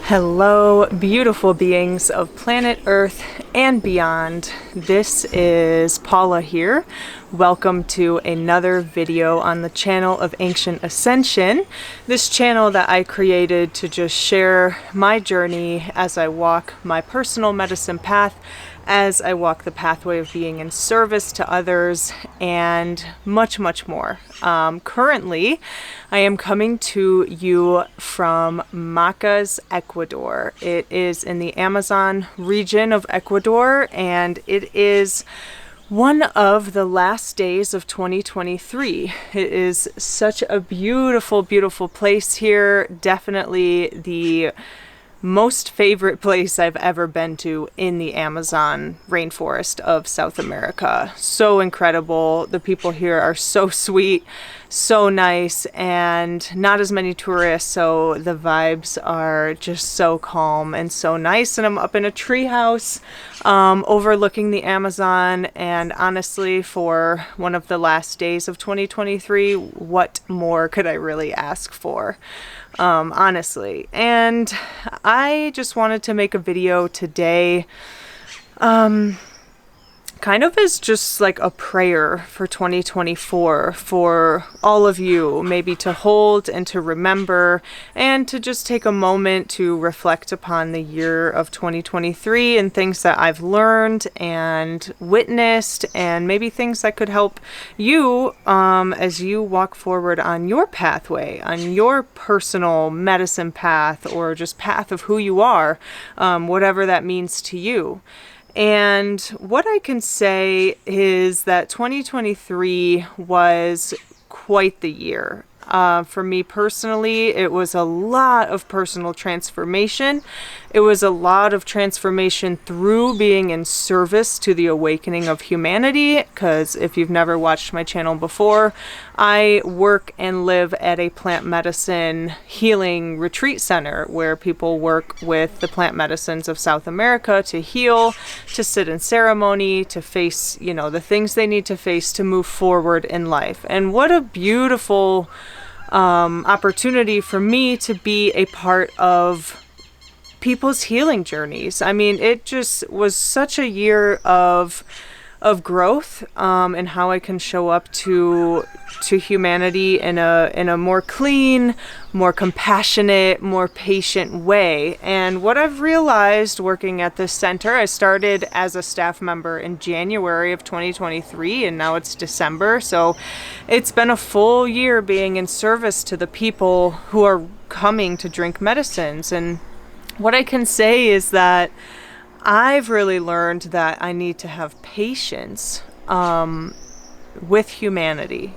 Hello, beautiful beings of planet Earth and beyond. This is Paula here. Welcome to another video on the channel of Ancient Ascension. This channel that I created to just share my journey as I walk my personal medicine path, as I walk the pathway of being in service to others, and much, much more. Currently, I am coming to you from Macas, Ecuador. It is in the Amazon region of Ecuador, and it is one of the last days of 2023. It is such a beautiful, beautiful place here. Definitely the most favorite place I've ever been to in the Amazon rainforest of South America. So incredible. The people here are so sweet, so nice, and not as many tourists, so the vibes are just so calm and so nice. And I'm up in a tree house overlooking the Amazon, and honestly, for one of the last days of 2023, what more could I really ask for? Honestly. And I just wanted to make a video today, kind of as just like a prayer for 2024 for all of you, maybe to hold and to remember and to just take a moment to reflect upon the year of 2023 and things that I've learned and witnessed, and maybe things that could help you as you walk forward on your pathway, on your personal medicine path, or just path of who you are, whatever that means to you. And what I can say is that 2023 was quite the year. For me personally, it was a lot of personal transformation. It was a lot of transformation through being in service to the awakening of humanity, because if you've never watched my channel before, I work and live at a plant medicine healing retreat center where people work with the plant medicines of South America to heal, to sit in ceremony, to face, the things they need to face to move forward in life. And what a beautiful opportunity for me to be a part of people's healing journeys. I mean, it just was such a year of growth, and how I can show up to humanity in a more clean, more compassionate, more patient way. And what I've realized working at this center, I started as a staff member in January of 2023, and now it's December. So it's been a full year being in service to the people who are coming to drink medicines. And what I can say is that I've really learned that I need to have patience with humanity.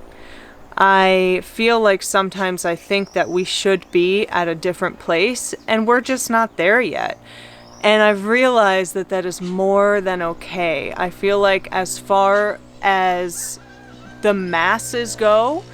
I feel like sometimes I think that we should be at a different place, and we're just not there yet. And I've realized that that is more than okay. I feel like as far as the masses go,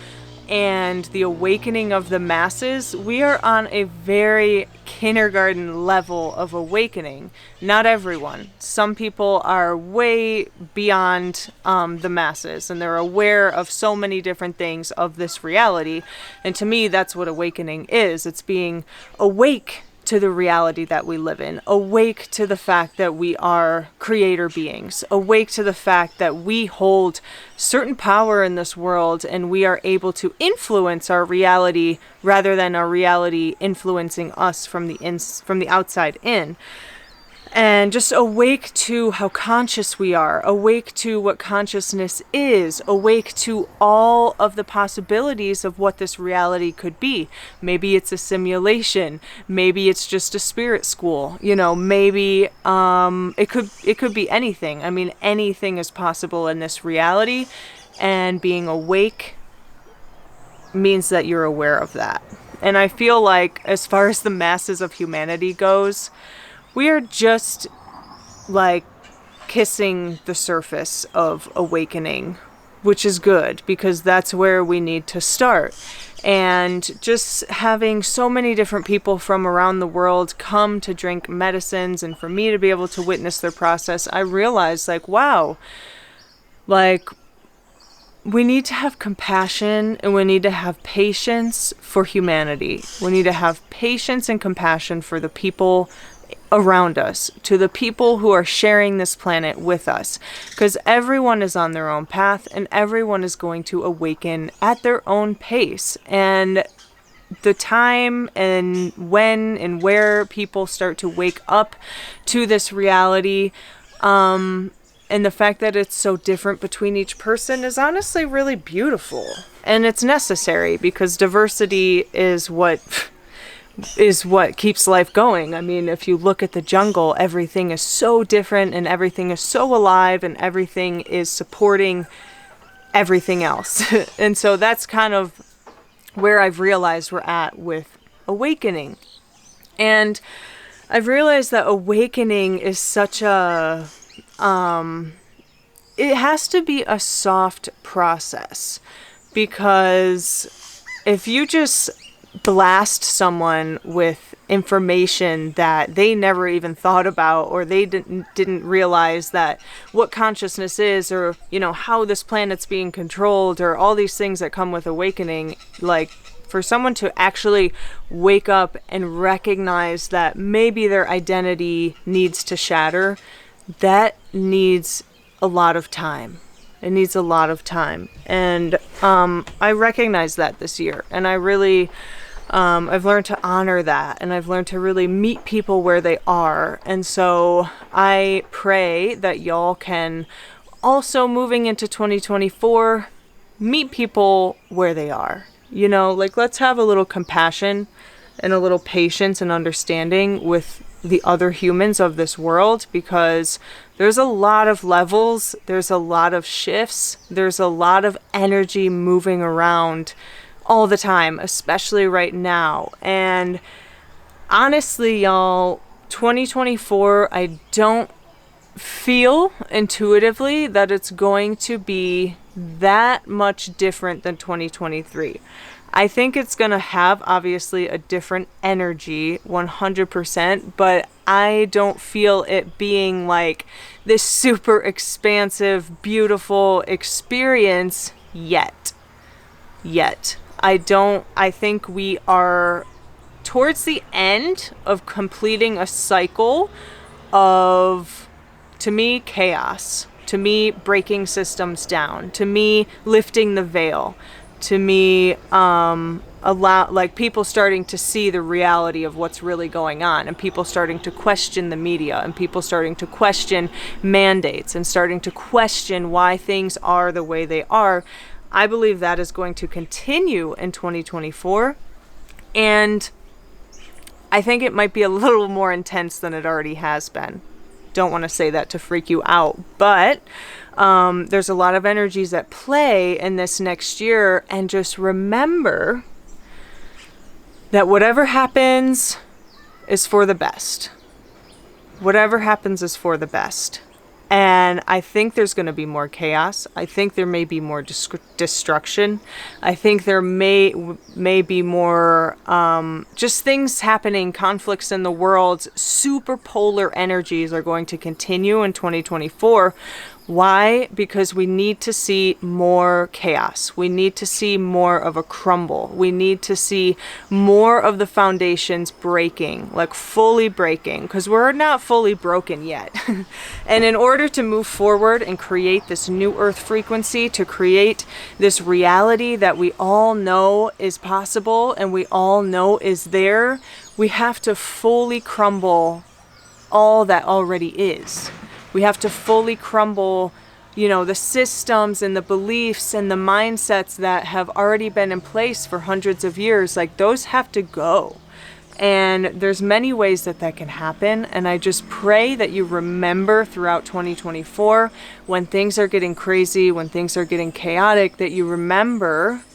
and the awakening of the masses, we are on a very kindergarten level of awakening. Not everyone. Some people are way beyond the masses, and they're aware of so many different things of this reality. And to me, that's what awakening is. It's being awake to the reality that we live in, awake to the fact that we are creator beings, awake to the fact that we hold certain power in this world, and we are able to influence our reality rather than our reality influencing us from the outside in. And just awake to how conscious we are, awake to what consciousness is, awake to all of the possibilities of what this reality could be. Maybe it's a simulation, maybe it's just a spirit school, maybe it could be anything. I mean, anything is possible in this reality, and being awake means that you're aware of that. And I feel like as far as the masses of humanity goes, we are just like kissing the surface of awakening, which is good, because that's where we need to start. And just having so many different people from around the world come to drink medicines, and for me to be able to witness their process, I realized wow, we need to have compassion, and we need to have patience for humanity. We need to have patience and compassion for the people around us, to the people who are sharing this planet with us, because everyone is on their own path and everyone is going to awaken at their own pace. And the time and when and where people start to wake up to this reality, and the fact that it's so different between each person is honestly really beautiful. And it's necessary, because diversity is what keeps life going. I mean, if you look at the jungle, everything is so different and everything is so alive and everything is supporting everything else. And so that's kind of where I've realized we're at with awakening. And I've realized that awakening is such a it has to be a soft process, because if you just blast someone with information that they never even thought about, or they didn't realize that what consciousness is, or how this planet's being controlled, or all these things that come with awakening, like for someone to actually wake up and recognize that maybe their identity needs to shatter, that needs a lot of time. It needs a lot of time. And I recognize that this year. And I really, I've learned to honor that. And I've learned to really meet people where they are. And so I pray that y'all can also, moving into 2024, meet people where they are. Let's have a little compassion and a little patience and understanding with the other humans of this world, because there's a lot of levels, there's a lot of shifts, there's a lot of energy moving around all the time, especially right now. And honestly, y'all, 2024, I don't feel intuitively that it's going to be that much different than 2023. I think it's going to have, obviously, a different energy, 100%, but I don't feel it being like this super expansive, beautiful experience yet. I think we are towards the end of completing a cycle of, to me, chaos, to me, breaking systems down, to me, lifting the veil, to me, people starting to see the reality of what's really going on, and people starting to question the media, and people starting to question mandates, and starting to question why things are the way they are. I believe that is going to continue in 2024, and I think it might be a little more intense than it already has been. Don't want to say that to freak you out, but there's a lot of energies at play in this next year. And just remember that whatever happens is for the best. Whatever happens is for the best. And I think there's going to be more chaos. I think there may be more destruction. I think there may be more just things happening, conflicts in the world. Super polar energies are going to continue in 2024. Why? Because we need to see more chaos. We need to see more of a crumble. We need to see more of the foundations breaking, like fully breaking, because we're not fully broken yet. And in order to move forward and create this new earth frequency, to create this reality that we all know is possible and we all know is there, we have to fully crumble all that already is. We have to fully crumble, the systems and the beliefs and the mindsets that have already been in place for hundreds of years. Like, those have to go. And there's many ways that can happen. And I just pray that you remember throughout 2024, when things are getting crazy, when things are getting chaotic, that you remember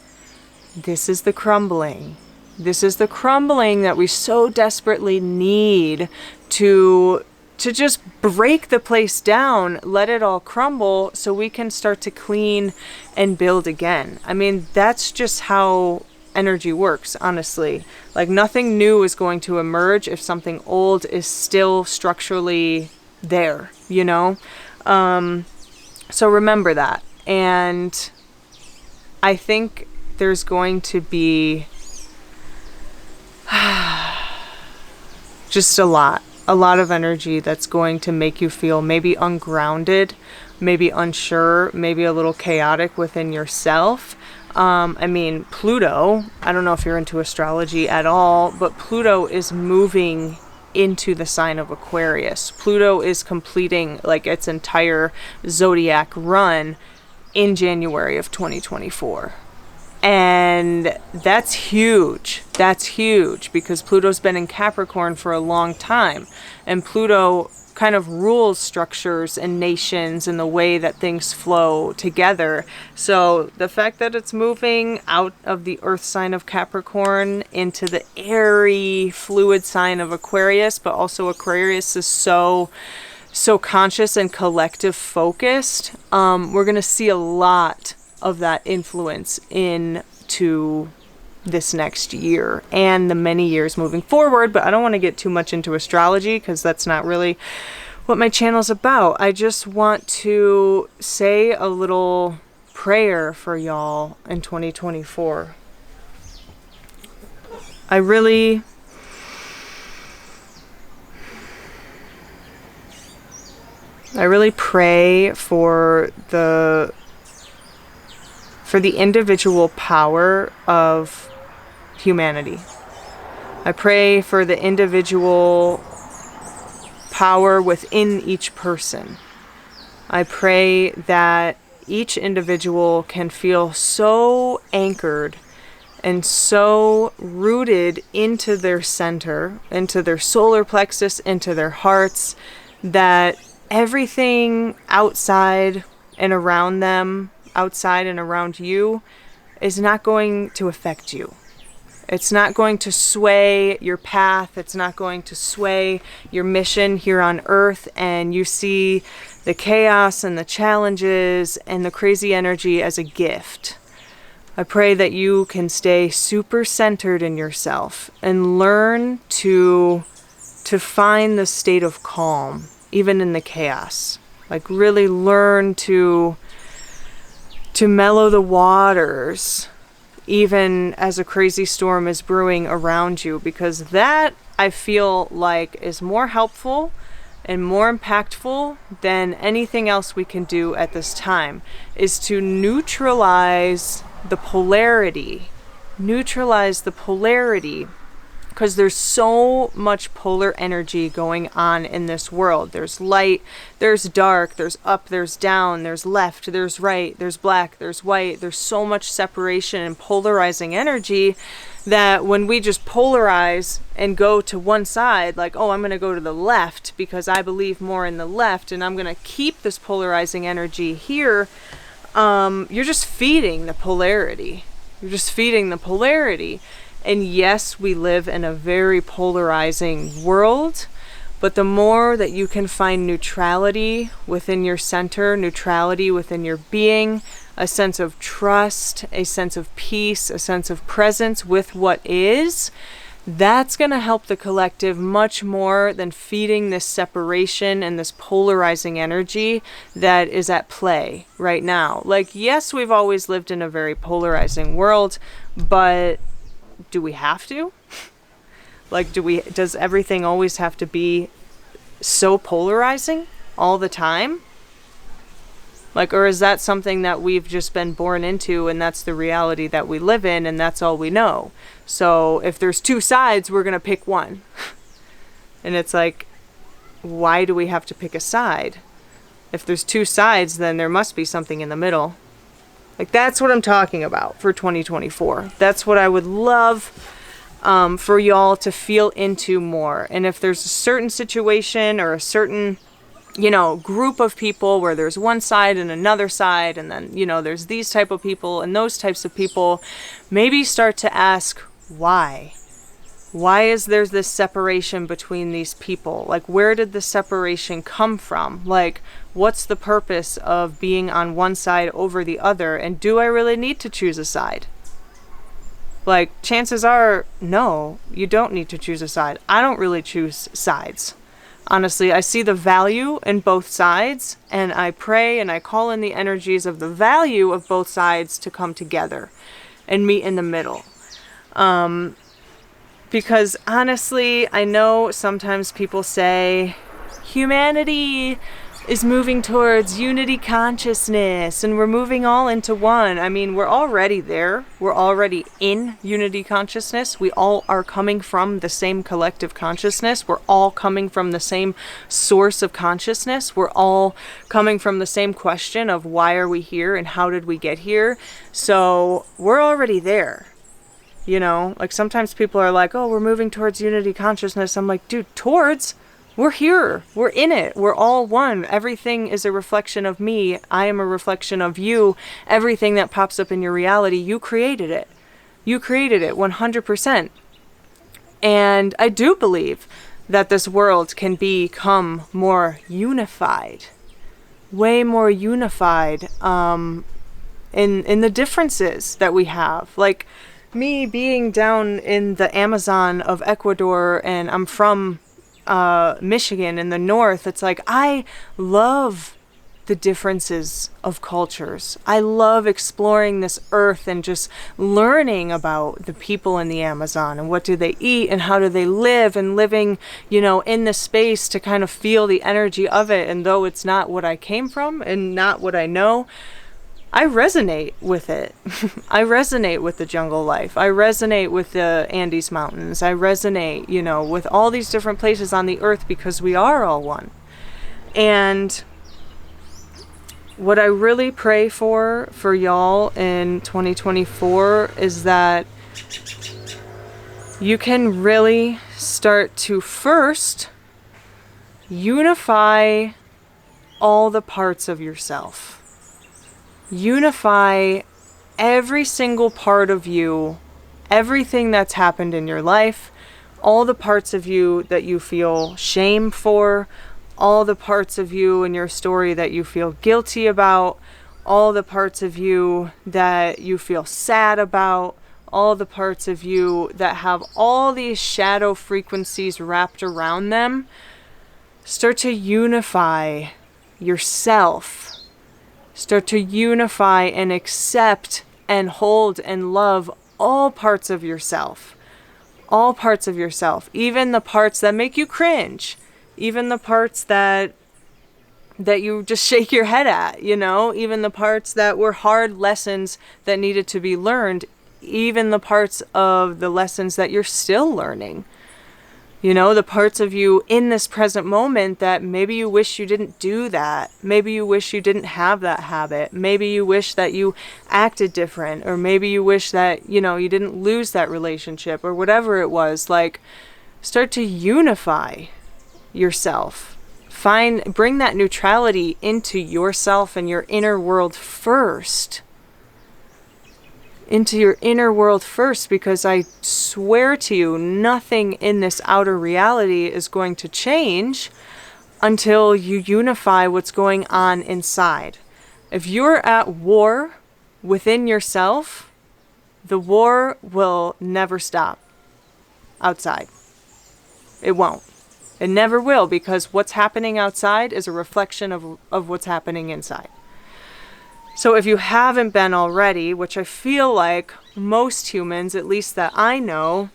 this is the crumbling. This is the crumbling that we so desperately need to just break the place down, let it all crumble so we can start to clean and build again. I mean, that's just how energy works, honestly. Like, nothing new is going to emerge if something old is still structurally there, So remember that. And I think there's going to be just a lot of energy that's going to make you feel maybe ungrounded, maybe unsure, maybe a little chaotic within yourself. I mean, Pluto, I don't know if you're into astrology at all, but Pluto is moving into the sign of Aquarius. Pluto is completing like its entire zodiac run in January of 2024. And that's huge. That's huge because Pluto's been in Capricorn for a long time. And Pluto kind of rules structures and nations and the way that things flow together. So the fact that it's moving out of the earth sign of Capricorn into the airy, fluid sign of Aquarius, but also Aquarius is so conscious and collective focused. We're going to see a lot of that influence into this next year and the many years moving forward. But I don't want to get too much into astrology because that's not really what my channel's about. I just want to say a little prayer for y'all in 2024. I really pray for the individual power of humanity. I pray for the individual power within each person. I pray that each individual can feel so anchored and so rooted into their center, into their solar plexus, into their hearts, that everything outside and around them, outside and around you, is not going to affect you. It's not going to sway your path. It's not going to sway your mission here on earth. And you see the chaos and the challenges and the crazy energy as a gift. I pray that you can stay super centered in yourself and learn to find the state of calm, even in the chaos. Like really learn to mellow the waters, even as a crazy storm is brewing around you, because that, I feel like, is more helpful and more impactful than anything else we can do at this time, is to neutralize the polarity. Neutralize the polarity. Because there's so much polar energy going on in this world. There's light, there's dark, there's up, there's down, there's left, there's right, there's black, there's white. There's so much separation and polarizing energy that when we just polarize and go to one side, like, oh, I'm going to go to the left because I believe more in the left and I'm going to keep this polarizing energy here, you're just feeding the polarity. You're just feeding the polarity. And yes, we live in a very polarizing world, but the more that you can find neutrality within your center, neutrality within your being, a sense of trust, a sense of peace, a sense of presence with what is, that's going to help the collective much more than feeding this separation and this polarizing energy that is at play right now. Like, yes, we've always lived in a very polarizing world, but do we have to? Like, does everything always have to be so polarizing all the time? Like, or is that something that we've just been born into and that's the reality that we live in and that's all we know? So if there's two sides, we're going to pick one. And it's like, why do we have to pick a side? If there's two sides, then there must be something in the middle. Like, that's what I'm talking about for 2024. That's what I would love for y'all to feel into more. And if there's a certain situation or a certain, group of people where there's one side and another side, and then, there's these type of people and those types of people, maybe start to ask why. Why is there this separation between these people? Like, where did the separation come from? Like, what's the purpose of being on one side over the other? And do I really need to choose a side? Like, chances are, no, you don't need to choose a side. I don't really choose sides. Honestly, I see the value in both sides, and I pray and I call in the energies of the value of both sides to come together and meet in the middle. Because honestly, I know sometimes people say humanity is moving towards unity consciousness and we're moving all into one. I mean, we're already there. We're already in unity consciousness. We all are coming from the same collective consciousness. We're all coming from the same source of consciousness. We're all coming from the same question of why are we here and how did we get here? So we're already there. You know, like sometimes people are like, oh, we're moving towards unity consciousness. I'm like, dude, towards? We're here. We're in it. We're all one. Everything is a reflection of me. I am a reflection of you. Everything that pops up in your reality, you created it. You created it 100%. And I do believe that this world can become more unified. Way more unified in the differences that we have. Like, me being down in the Amazon of Ecuador, and I'm from Michigan in the north, it's like I love the differences of cultures. I love exploring this earth and just learning about the people in the Amazon and what do they eat and how do they live, and living, you know, in the space to kind of feel the energy of it. And though it's not what I came from and not what I know, I resonate with it. I resonate with the jungle life. I resonate with the Andes Mountains. I resonate, you know, with all these different places on the earth because we are all one. And what I really pray for y'all in 2024 is that you can really start to first unify all the parts of yourself. Unify every single part of you, everything that's happened in your life, all the parts of you that you feel shame for, all the parts of you in your story that you feel guilty about, all the parts of you that you feel sad about, all the parts of you that have all these shadow frequencies wrapped around them. Start to unify yourself. Start to unify and accept and hold and love all parts of yourself. All parts of yourself. Even the parts that make you cringe. Even the parts that you just shake your head at, you know? Even the parts that were hard lessons that needed to be learned. Even the parts of the lessons that you're still learning. You know, the parts of you in this present moment that maybe you wish you didn't do that. Maybe you wish you didn't have that habit. Maybe you wish that you acted different. Or maybe you wish that, you know, you didn't lose that relationship or whatever it was. Like, start to unify yourself. Bring that neutrality into yourself and your inner world first. Into your inner world first, because I swear to you, nothing in this outer reality is going to change until you unify what's going on inside. If you're at war within yourself, the war will never stop outside. It won't. It never will, because what's happening outside is a reflection of what's happening inside. So if you haven't been already, which I feel like most humans, at least that I know,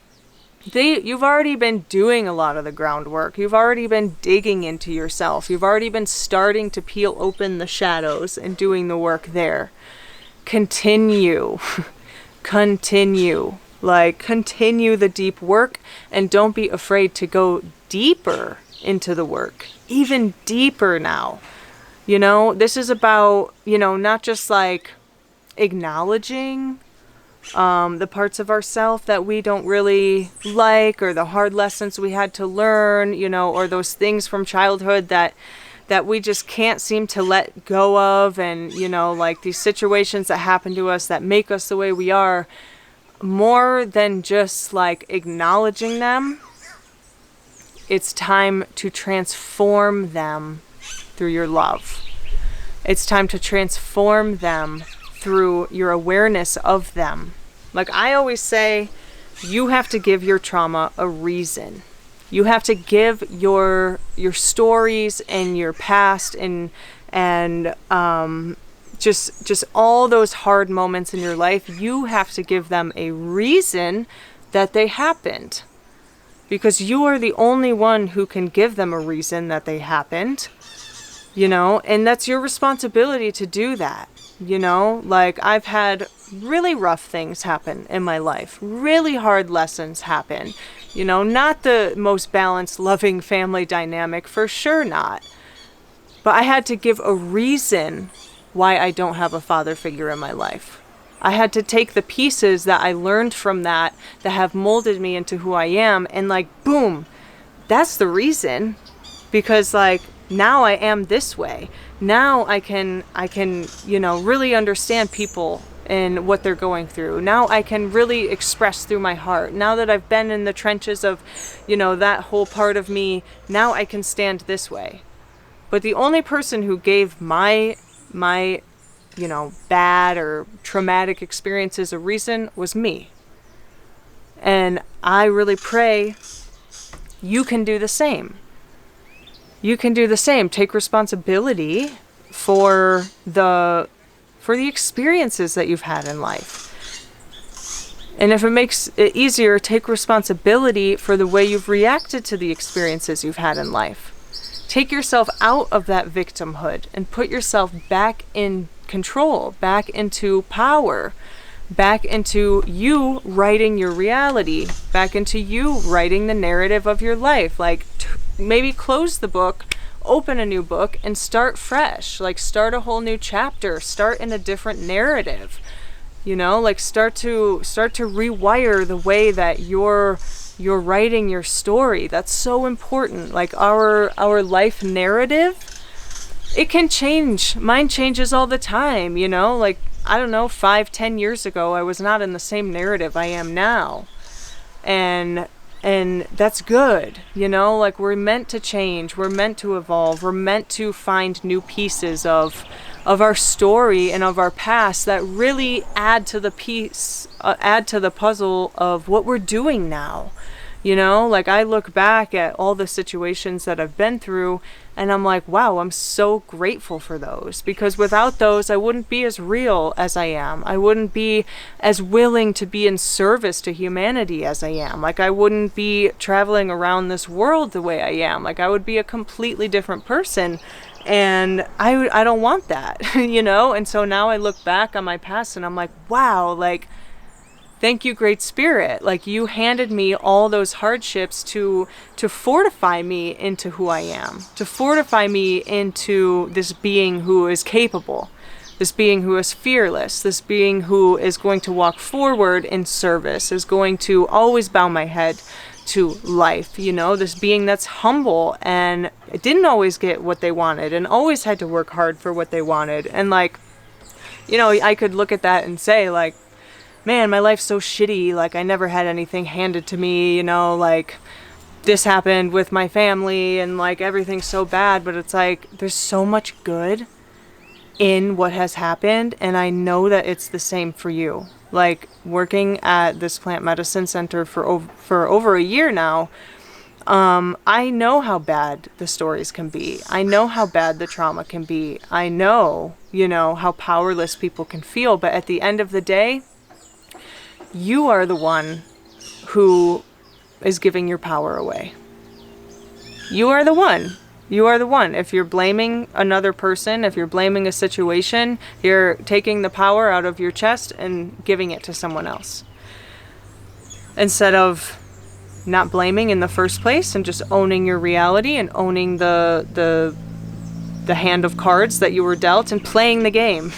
you've already been doing a lot of the groundwork. You've already been digging into yourself. You've already been starting to peel open the shadows and doing the work there. Continue. Continue. Like, continue the deep work, and don't be afraid to go deeper into the work. Even deeper now. You know, this is about, you know, not just like acknowledging the parts of ourselves that we don't really like, or the hard lessons we had to learn, you know, or those things from childhood that we just can't seem to let go of, and, you know, like these situations that happen to us that make us the way we are. More than just like acknowledging them, it's time to transform them through your love. It's time to transform them through your awareness of them. Like I always say, you have to give your trauma a reason. You have to give your stories and your past and just all those hard moments in your life, you have to give them a reason that they happened. Because you are the only one who can give them a reason that they happened, you know, and that's your responsibility to do that, you know. Like, I've had really rough things happen in my life, really hard lessons happen, you know, not the most balanced, loving family dynamic, for sure not. But I had to give a reason why I don't have a father figure in my life. I had to take the pieces that I learned from that have molded me into who I am, and like, boom, that's the reason. Because like, now I am this way. Now I can, you know, really understand people and what they're going through. Now I can really express through my heart. Now that I've been in the trenches of, you know, that whole part of me, now I can stand this way. But the only person who gave my, you know, bad or traumatic experiences a reason was me. And I really pray you can do the same. You can do the same. Take responsibility for the experiences that you've had in life. And if it makes it easier, take responsibility for the way you've reacted to the experiences you've had in life. Take yourself out of that victimhood and put yourself back in control, back into power, back into you writing your reality, back into you writing the narrative of your life. Like, maybe close the book, open a new book, and start fresh. Like, start a whole new chapter, start in a different narrative, you know, like start to rewire the way that you're writing your story. That's so important. Like, our life narrative, it can change. Mine changes all the time, you know, like, I don't know, 5-10 years ago, I was not in the same narrative I am now. And that's good, you know, like, we're meant to change, we're meant to evolve, we're meant to find new pieces of our story and of our past that really add to the puzzle of what we're doing now. You know, like, I look back at all the situations that I've been through and I'm like, wow, I'm so grateful for those, because without those, I wouldn't be as real as I am. I wouldn't be as willing to be in service to humanity as I am. Like, I wouldn't be traveling around this world the way I am. Like, I would be a completely different person. And I don't want that, you know? And so now I look back on my past and I'm like, wow, like, thank you, Great Spirit. Like, you handed me all those hardships to fortify me into who I am, to fortify me into this being who is capable, this being who is fearless, this being who is going to walk forward in service, is going to always bow my head to life, you know, this being that's humble and didn't always get what they wanted and always had to work hard for what they wanted. And like, you know, I could look at that and say, like, man, my life's so shitty, like, I never had anything handed to me, you know, like, this happened with my family and like everything's so bad. But it's like, there's so much good in what has happened, and I know that it's the same for you. Like, working at this plant medicine center for over a year now, I know how bad the stories can be. I know how bad the trauma can be. I know, you know, how powerless people can feel. But at the end of the day, you are the one who is giving your power away. You are the one. You are the one. If you're blaming another person, if you're blaming a situation, you're taking the power out of your chest and giving it to someone else. Instead of not blaming in the first place and just owning your reality and owning the hand of cards that you were dealt and playing the game.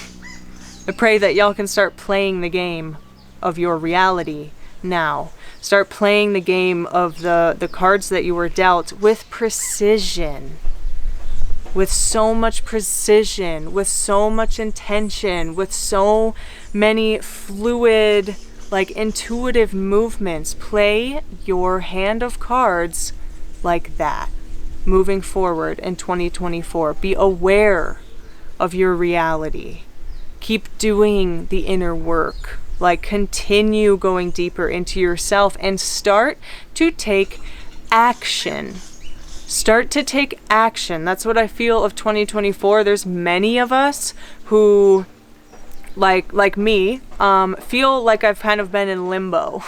I pray that y'all can start playing the game of your reality now. Start playing the game of the cards that you were dealt with precision. With so much precision, with so much intention, with so many fluid, like, intuitive movements. Play your hand of cards like that, moving forward in 2024. Be aware of your reality. Keep doing the inner work. Like, continue going deeper into yourself and start to take action. Start to take action. That's what I feel of 2024. There's many of us who, like me, feel like I've kind of been in limbo.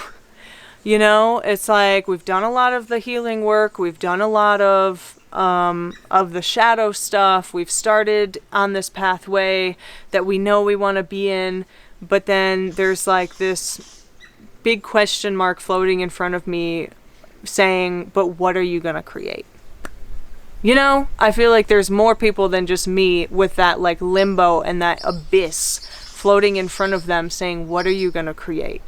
You know, it's like we've done a lot of the healing work. We've done a lot of the shadow stuff. We've started on this pathway that we know we want to be in. But then there's like this big question mark floating in front of me saying, but what are you going to create? You know, I feel like there's more people than just me with that like limbo and that abyss floating in front of them saying, what are you going to create?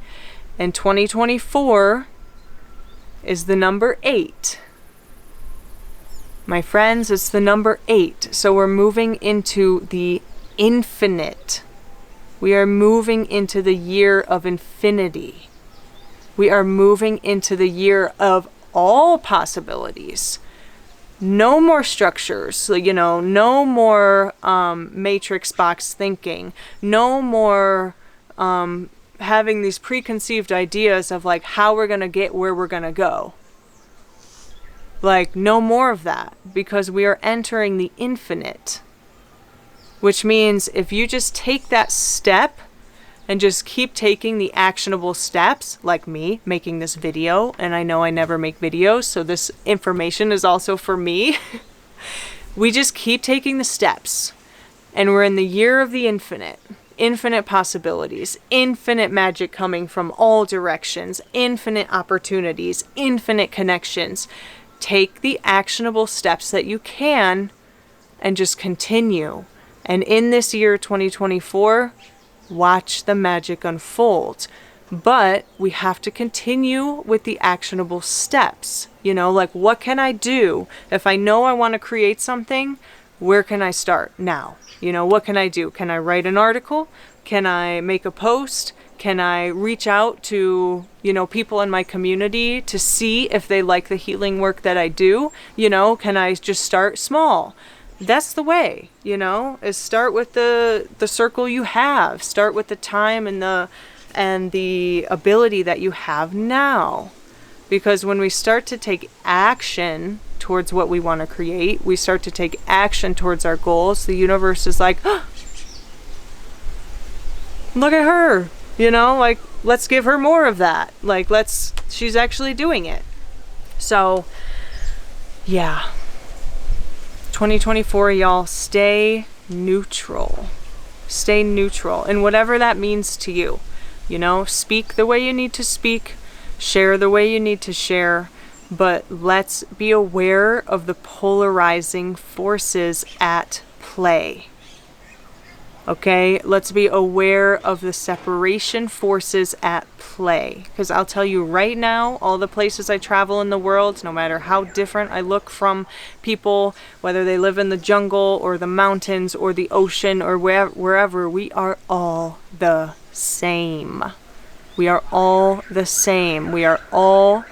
And 2024 is the number 8. My friends, it's the number 8. So we're moving into the infinite. We are moving into the year of infinity. We are moving into the year of all possibilities. No more structures, you know, no more matrix box thinking, no more having these preconceived ideas of like how we're going to get where we're going to go. Like no more of that, because we are entering the infinite, which means if you just take that step and just keep taking the actionable steps, like me making this video, and I know I never make videos, so this information is also for me. We just keep taking the steps, and we're in the year of the infinite. Infinite possibilities, infinite magic coming from all directions, infinite opportunities, infinite connections. Take the actionable steps that you can and just continue. And in this year 2024, watch the magic unfold. But we have to continue with the actionable steps. You know, like what can I do? If I know I want to create something, where can I start now? You know, what can I do? Can I write an article? Can I make a post? Can I reach out to, you know, people in my community to see if they like the healing work that I do? You know, can I just start small? That's the way, you know, is start with the circle you have. Start with the time and the ability that you have now. Because when we start to take action towards what we want to create, we start to take action towards our goals, the universe is like, oh, look at her, you know, like, let's give her more of that. Like, she's actually doing it. So, yeah. 2024, y'all, stay neutral. Stay neutral. And whatever that means to you, you know, speak the way you need to speak, share the way you need to share, but let's be aware of the polarizing forces at play. Okay, let's be aware of the separation forces at play. Because I'll tell you right now, all the places I travel in the world, no matter how different I look from people, whether they live in the jungle or the mountains or the ocean or wherever, we are all the same. We are all the same. We are all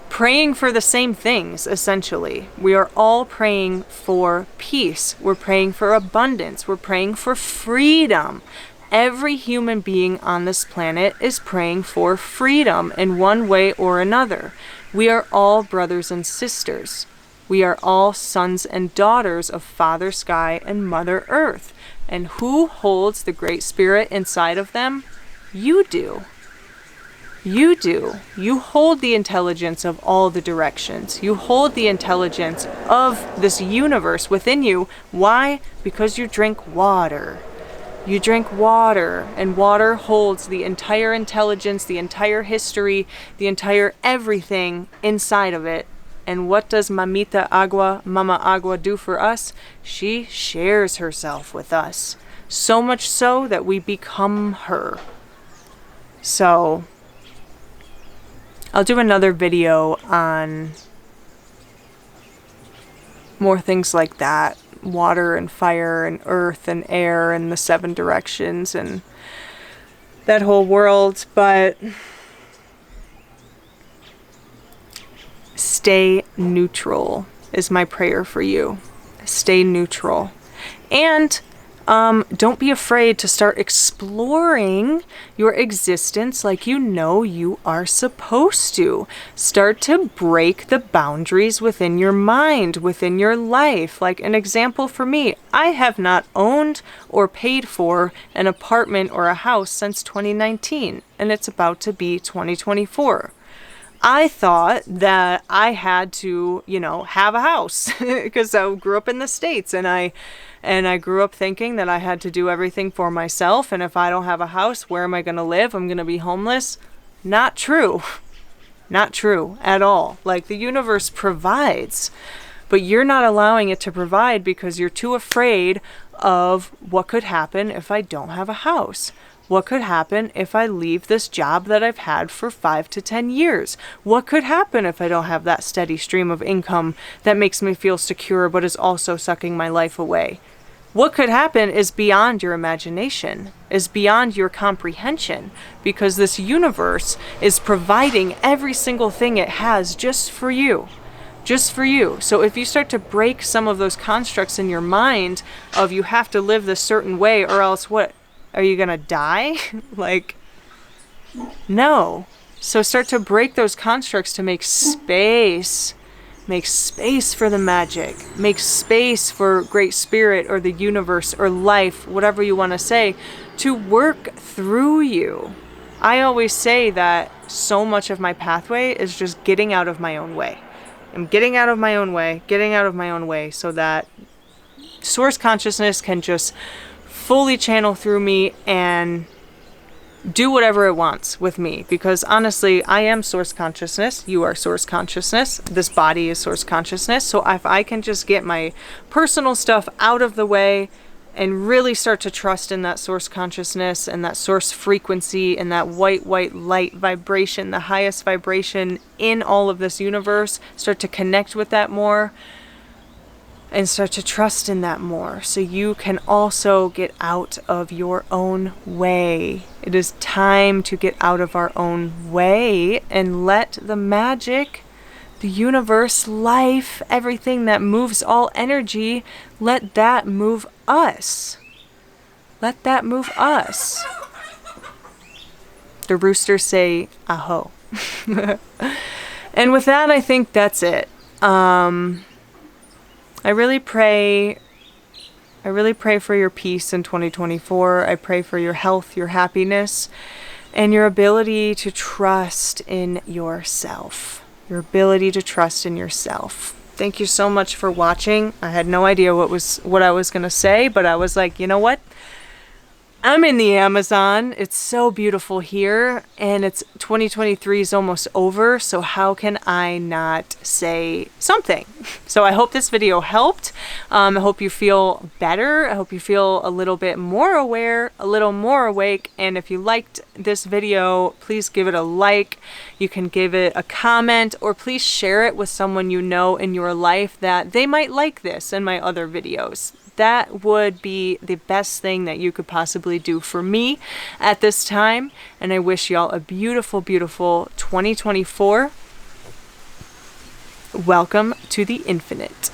praying for the same things, essentially. We are all praying for peace. We're praying for abundance. We're praying for freedom. Every human being on this planet is praying for freedom in one way or another. We are all brothers and sisters. We are all sons and daughters of Father Sky and Mother Earth. And who holds the Great Spirit inside of them? You do. You do. You hold the intelligence of all the directions. You hold the intelligence of this universe within you. Why? Because you drink water. You drink water, and water holds the entire intelligence, the entire history, the entire everything inside of it. And what does Mamita Agua, Mama Agua, do for us? She shares herself with us. So much so that we become her. So I'll do another video on more things like that. Water and fire and earth and air and the 7 directions and that whole world. But stay neutral is my prayer for you. Stay neutral. And don't be afraid to start exploring your existence like you know you are supposed to. Start to break the boundaries within your mind, within your life. Like an example for me, I have not owned or paid for an apartment or a house since 2019, and it's about to be 2024. I thought that I had to, have a house because I grew up in the States, and I grew up thinking that I had to do everything for myself. And if I don't have a house, where am I going to live? I'm going to be homeless. Not true. Not true at all. Like, the universe provides, but you're not allowing it to provide because you're too afraid of what could happen if I don't have a house. What could happen if I leave this job that I've had for 5 to 10 years? What could happen if I don't have that steady stream of income that makes me feel secure but is also sucking my life away? What could happen is beyond your imagination, is beyond your comprehension, because this universe is providing every single thing it has just for you. Just for you. So if you start to break some of those constructs in your mind of you have to live this certain way or else what? Are you gonna die? Like, no. So start to break those constructs to make space. Make space for the magic. Make space for Great Spirit or the universe or life, whatever you want to say, to work through you. I always say that so much of my pathway is just getting out of my own way. I'm getting out of my own way so that source consciousness can just fully channel through me and do whatever it wants with me, because honestly, I am source consciousness. You are source consciousness. This body is source consciousness. So if I can just get my personal stuff out of the way and really start to trust in that source consciousness and that source frequency and that white light vibration, the highest vibration in all of this universe, start to connect with that more and start to trust in that more, so you can also get out of your own way. It is time to get out of our own way and let the magic, the universe, life, everything that moves all energy, let that move us. Let that move us. The roosters say, aho. And with that, I think that's it. I really pray for your peace in 2024. I pray for your health, your happiness, and your ability to trust in yourself. Your ability to trust in yourself. Thank you so much for watching. I had no idea what I was going to say, but I was like, you know what? I'm in the Amazon. It's so beautiful here, and it's 2023 is almost over, so how can I not say something? So I hope this video helped. I hope you feel better. I hope you feel a little bit more aware, a little more awake, and if you liked this video, please give it a like. You can give it a comment, or please share it with someone you know in your life that they might like this and my other videos. That would be the best thing that you could possibly do for me at this time. And I wish y'all a beautiful, beautiful 2024. Welcome to the infinite.